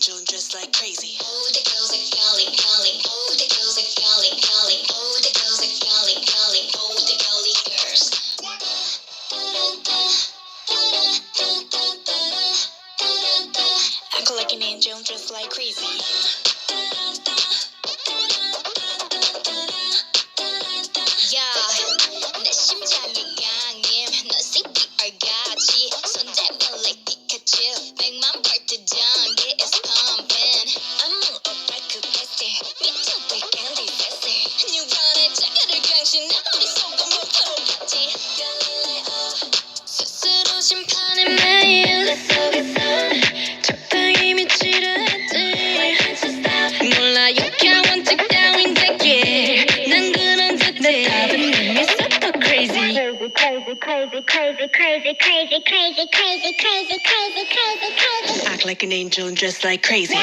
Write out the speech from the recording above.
angel and dress like crazy. Oh, the girls are calling, calling. Oh, the girls are calling, calling. Oh, the girls are calling, calling. Oh, the girly girls. Act like an angel and dress like crazy. Yeah, 내 심장이 강해. 넌 CPR같이 손잡고 like Pikachu. 100만 발트 전기 is pumping. I'm up like a bestie. 미쳐도 candy sassy. 뉴런의 자가를 강신해. 우리 속은 목표로겠지. 스스로 심판의 매일 속에서 적당히 미치려 했지. 몰라 you can't want to 따윈 되게. 난 그런 자체. 내 답은 이미 super crazy. Act like an angel and dress like crazy.